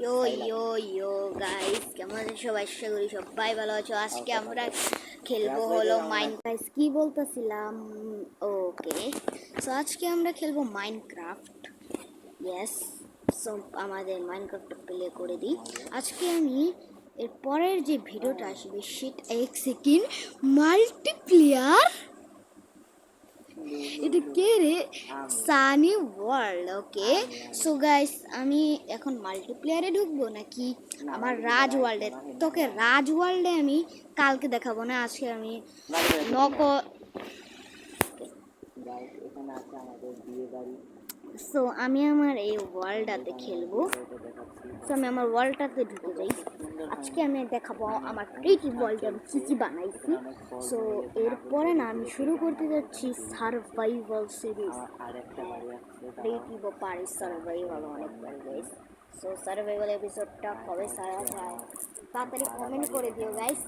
ইয়ো ইয়ো ইয়ো guys, কেমন আছো সবাই? আশা করি সবাই ভালো আছো। আজকে আমরা খেলবো হলো গাইস, কি বলতেছিলাম? ওকে, সো আজকে আমরা খেলবো মাইনক্রাফট। ইয়েস, সো আমাদের মাইনক্রাফটটা প্লে করে দিই। আজকে আমি এর পরের যে ভিডিওটা আসবে সেটা 1 সেকেন্ড মাল্টিপ্লেয়ার। এটা কে রে? সানি ওয়ার্ল্ড। ওকে, সো গাইস আমি এখন মাল্টিপ্লেয়ারে ঢুকবো নাকি আমার রাজ ওয়ার্ল্ডে? তোকে রাজ ওয়ার্ল্ডে আমি কালকে দেখাবো না, আজকে আমি নক। সো আমি আমার এই ওয়ার্ল্ডটাতে খেলবো। সো আমি আমার ওয়ার্ল্ডটাতে ঢুকে যাই। আজকে আমি দেখাবো আমার ক্রিয়েটিভ ওয়ার্ল্ডে আমি কী কী বানাইছি। সো এরপরে না আমি শুরু করতে যাচ্ছি সার্ভাইভাল সিরিজ। ক্রিয়েটিভ ও পারি সার্ভাইভাল অনেকবার গাইস। সো সার্ভাইভাল এপিসোডটা কবে সারা যায় তাড়াতাড়ি কমেন্ট করে দিও গাইস।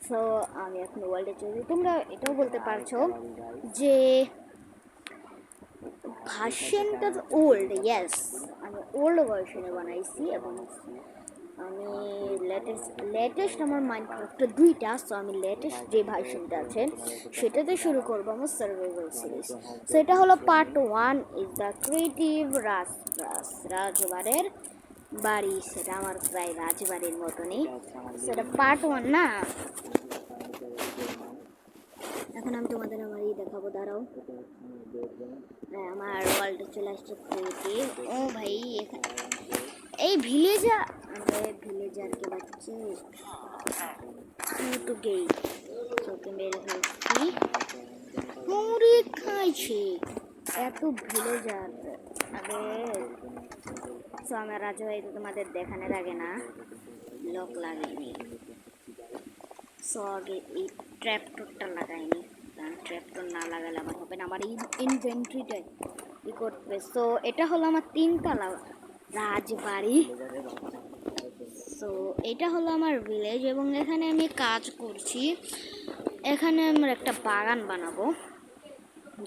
সো আমি এখন ওয়ার্ল্ডে চলে। তোমরা এটাও বলতে পারছো যে ভার্সনটা ওল্ড। ইয়েস, আমি ওল্ড ভার্সনে বানাইছি এবং আমি লেটেস্ট আমার মাইনক্রাফটে 2টা। সো আমি লেটেস্ট যে ভার্সনটা আছে সেটাতে শুরু করবো আমার সার্ভাইভাল সিরিজ। সেটা হলো পার্ট 1 ইজ দ্য ক্রিয়েটিভ রাজবাড়ির বাড়ি। সেটা আমার প্রায় রাজবাড়ির মতনই। সেটা পার্ট 1 না। এখন আমি তোমাদের আমারই দেখাবো, দাঁড়াও। হ্যাঁ, আমার ওয়ার্ল্ডে চলে আসছে ক্রিয়েটিভ। ও ভাই, এখানে এই ভিলেজার, আরে ভিলেজারকে বাচ্চা টু গেই তোকে মেরে ফেলছি। মুড়ি খাইছে এত ভিলেজার। আরে সো আমার রাজভাই তো তোমাদের দেখানোর আগে না লক লাগেনি। সো আগে এই ট্র্যাপটরটা লাগাইনি, কারণ ট্র্যাপটর না লাগালে আমার হবে না, আমার এই ইনভেন্টরিটা ই করতে। সো এটা হলো আমার 3তলা রাজবাড়ি। সো এটা হলো আমার ভিলেজ এবং এখানে আমি কাজ করছি। এখানে আমরা একটা বাগান বানাবো,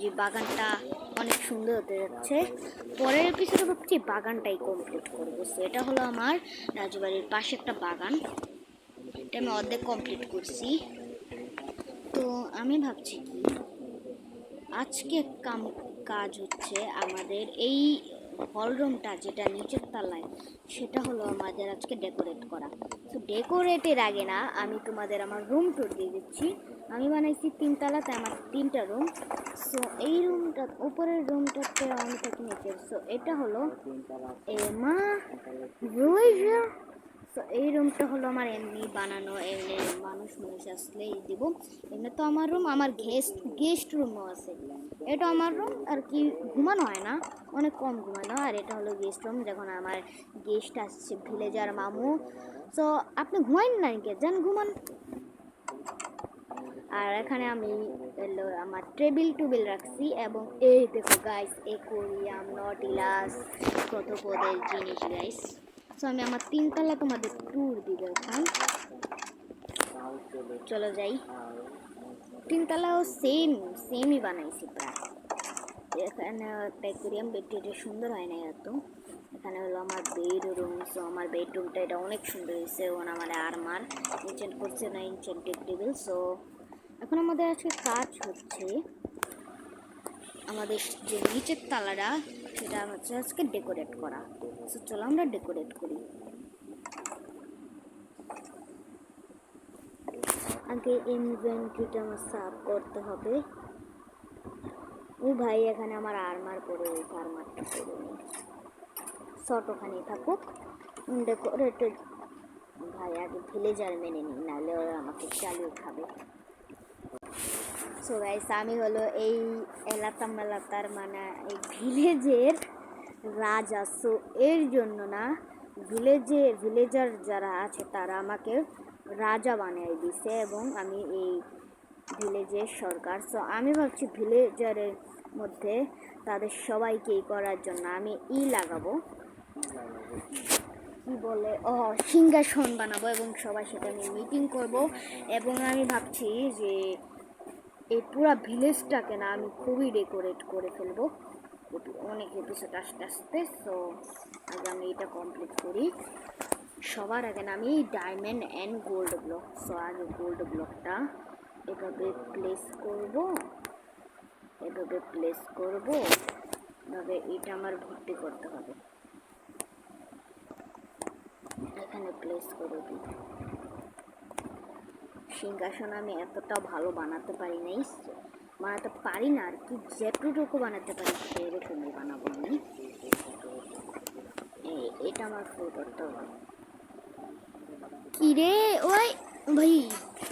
যে বাগানটা অনেক সুন্দর হতে যাচ্ছে। পরের এপিসোডে ভাবছি বাগানটাই কমপ্লিট করবো। সো এটা হলো আমার রাজবাড়ির পাশে একটা বাগান, এটা আমি অর্ধেক কমপ্লিট করছি। তো আমি ভাবছি কি আজকে কাজ হচ্ছে আমাদের এই হলরুমটা যেটা নিচের তলায়, সেটা হলো আমাদের আজকে ডেকোরেট করা। তো ডেকোরেটের আগে না আমি তোমাদের আমার রুম টুর দিয়ে দিচ্ছি। আমি বানাইছি 3তলাতে আমার 3টা রুম। সো এই রুমটা, উপরের রুমটাতে আমি থাকি নিচের। সো এটা হলো এমা ভিলেজার। তো এই রুমটা হলো আমার এমনি বানানো, এমনি মানুষ আসলেই দিব। এমনি তো আমার রুম, আমার গেস্ট রুমও আছে। এটা আমার রুম আর কি, ঘুমানো হয় না, অনেক কম ঘুমানো। আর এটা হলো গেস্ট রুম, যখন আমার গেস্ট আসছে ভিলেজার মামু। সো আপনি ঘুমাইন না নাকি? যান ঘুমান। আর এখানে আমি আমার টেবিল রাখছি এবং এই দেখো গাইস, একুরিয়াম, নটিলাস, কত পদের জিনিস গাইস। সো আমি আমার 3তলা তোমাদের ট্যুর দিব এখন। চলো যাই। 3তলাও সেমই বানাইছি প্রায়। এখানে একটা একুরিয়াম, বেডটা সুন্দর হয় না এত। এখানে হলো আমার বেডরুম। সো আমার বেডরুমটা এটা অনেক সুন্দর হয়েছে। ওখানে আমার আর্মার ইনচেন্ট করছে না, ইনচেন্টেড টেবিল। সো এখন আমাদের আজকে কাজ হচ্ছে আমাদের যে নিচের তালাটা, সেটা হচ্ছে আজকে ডেকোরেট করা। সো চলো আমরা ডেকোরেট করি। আগে ইনভেন্টরিটা আমার সাফ করতে হবে। ও ভাই, এখানে আমার আর্মার পরে রয়েছে, আর্মারটা করে নিই। শর্ট ওখানেই থাকুক। ডেকোরেটেড ভাই, আগে ভিলেজার মেনে নিই, নাহলে ওরা আমাকে চালিয়ে খাবে। সো গাইস, আমি হলো এই এলাকার মানে এই ভিলেজের রাজা। সো এর জন্য না, ভিলেজার যারা আছে তারা আমাকে রাজা বানিয়ে দিছে এবং আমি এই ভিলেজের সরকার। সো আমি ভাবছি ভিলেজারের মধ্যে তাদের সবাইকে করার জন্য আমি লাগাবো, কি বলে, সিংহাসন বানাবো এবং সবার সাথে আমি মিটিং করব। এবং আমি ভাবছি যে এই পুরো ভিলেজটাকে না আমি খুবই ডেকোরেট করে ফেলবো। অনেক এপিসোড আস্তে আস্তে। সো আগে আমি এটা কমপ্লিট করি। সবার আগে আমি diamond and gold block. So আগে গোল্ড ব্লকটা এভাবে প্লেস করব, এভাবে এটা আমার ভর্তি করতে হবে। এখানে প্লেস করে দিই। সিংহাসন আমি এতটা ভালো বানাতে পারি নাই, বানাতে পারি না আর কি, যেটুকু বানাতে পারি সেরকমই বানাবো আমি। এটা আমার ফুল করতে হবে। কি রে ওই ভাই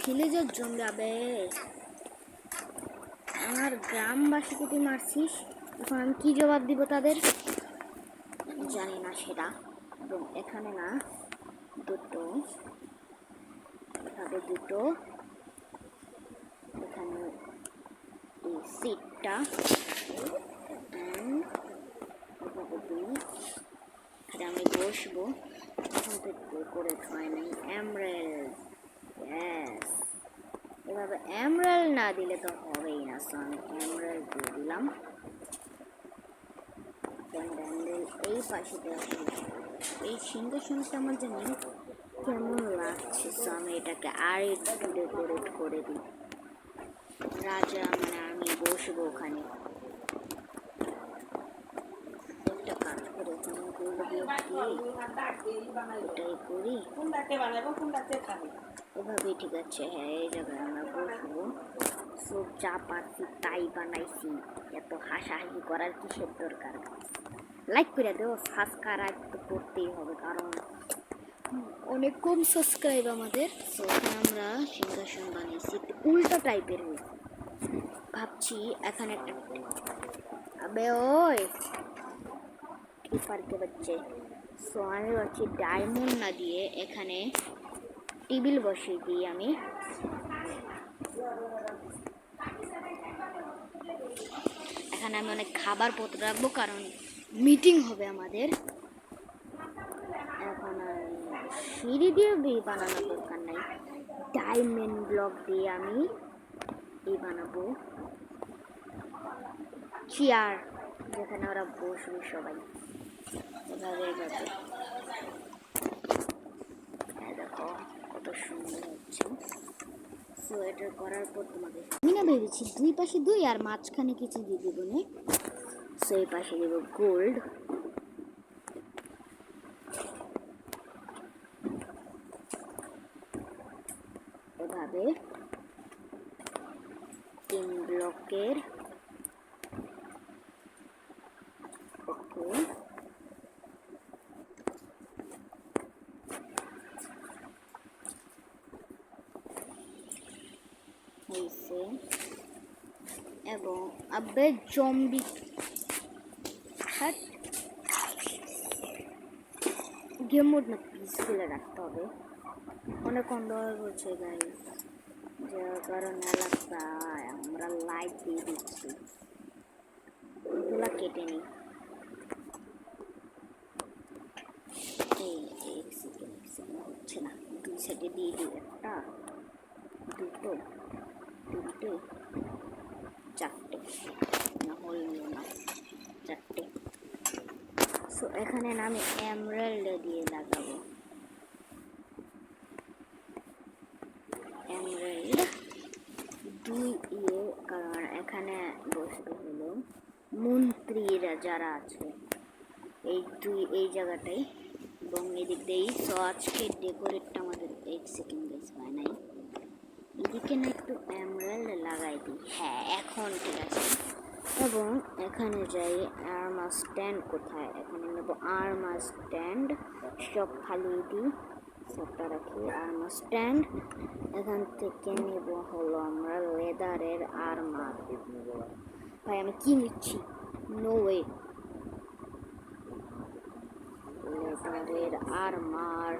খেলে যা জম যাবে। আমার গ্রামবাসীকে তুই মারছিস, এখন আমি কি জবাব দিব তাদের জানি না সেটা। এবং এখানে না দুটো, এভাবে দুটো, এখানে এই সিটটা আমি বসবো। এখন তো করে হয় নাই এমরাল্ড। ইয়েস, এভাবে এমরাল্ড না দিলে তো হবেই না। সো আমি এমরাল্ড দিয়ে দিলাম। এই পাশে এই সিংহাসনটা আমার জানি কেমন লাগছে। সো আমি এটাকে আর একটু ডেকোরেট করে দিই। রাজা মানে আমি বসবো ওখানে। একটা কাজ করে এটাই করি, এভাবেই ঠিক আছে। হ্যাঁ, এই জায়গায় আমরা বসবো। সব যা পারছি তাই বানাইছি, এত হাসাহাসি করার কিসের দরকার। লাইক করে দেও, সাবস্ক্রাইব তো করতেই হবে কারণ অনেক কম সাবস্ক্রাইব আমাদের। সো আমরা সিংহাসন বানিয়েছি উল্টা টাইপের হয়েছে। ভাবছি এখানে একটা আবে ওই কি পারকে বাচ্চে। সো আমি ভাবছি ডায়মন্ড না দিয়ে এখানে টেবিল বসিয়ে দিই আমি। এখানে আমি অনেক খাবার পত্র রাখবো কারণ মিটিং হবে আমাদের। এখন সিঁড়ি দিয়ে বানানোর দরকার নাই, ডায়মন্ড ব্লক দিয়ে আমি এই বানাবো চেয়ার, যেখানে ওরা বসবে সবাই এভাবে এভাবে। দেখো কত সুন্দর হচ্ছে। সো এটা করার পর তোমাকে আমি না ভেবেছি দুই পাশে দুই আর মাঝখানে কিছু দিয়ে দেবো না। সো এই পাশে দেবো গোল্ড, এভাবে 3 ব্লকের। ওকে, হয়েছে। এবং আবে জম্বি গেম মোড না পিস খুলে রাখতে হবে, অনেক অন্ধকার করছে গাইস, যার কারণে এলাকায় আমরা লাইট দিয়ে দিচ্ছি। এগুলা কেটে নিই। হচ্ছে না, দুই সাইডে দিয়ে দিই, একটা দুটো তিনটে চারটে, না হইল না, চারটে। সো এখানে না আমি এমরাল্ড দিয়ে লাগাবো, এমরাল্ড দুই কারণ এখানে বসতে হলো মন্ত্রীরা যারা আছে এই জায়গাটাই এবং এদিক দিয়েই। সো আজকে ডেকোরেটটা আমাদের 1 সেকেন্ড গেছে হয় নাই, এদিকে না একটু এমরাল্ড লাগাই দিই। হ্যাঁ, এখন ঠিক আছে। এবং এখানে যাই আর্মার স্ট্যান্ড কোথায়, এখানে নেব আর্মার স্ট্যান্ড, সব ফালিয়ে দিই, সবটা রাখি আর্মার স্ট্যান্ড। এখান থেকে নেব হলো আমরা লেদারের আর্মার। ভাই আমি কি নিচ্ছি, নো ওয়ে, লেদারের আর্মার।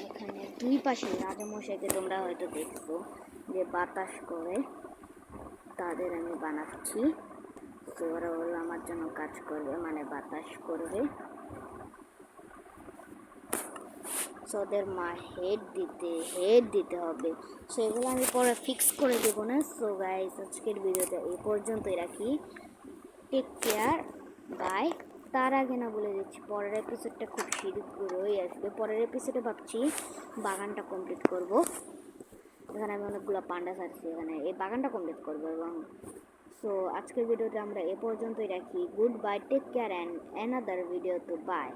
এখানে দুই পাশে রাজামশাইকে তোমরা হয়তো দেখছো যে বাতাস করে, তাদের আমি বানাচ্ছি। তো ওরা হলো আমার জন্য কাজ করবে, মানে বাতাস করবে। সো ওদের মা হেড দিতে হবে। সো এগুলো আমি পরে ফিক্স করে দেবো না। সো গাইস আজকের ভিডিওটা এই পর্যন্তই রাখি। Take care, bye. তার আগে না বলে দিচ্ছি পরের এপিসোডটা খুব শীঘ্রই আসবে। পরের এপিসোডে ভাবছি বাগানটা কমপ্লিট করব। এখানে আমি অনেকগুলো পান্ডা ছাড়ছি, এখানে এই বাগানটা কমপ্লিট করবো। এবং সো আজকের ভিডিওটা আমরা এ পর্যন্তই রাখি। Good bye, take care and another video, তো বাই।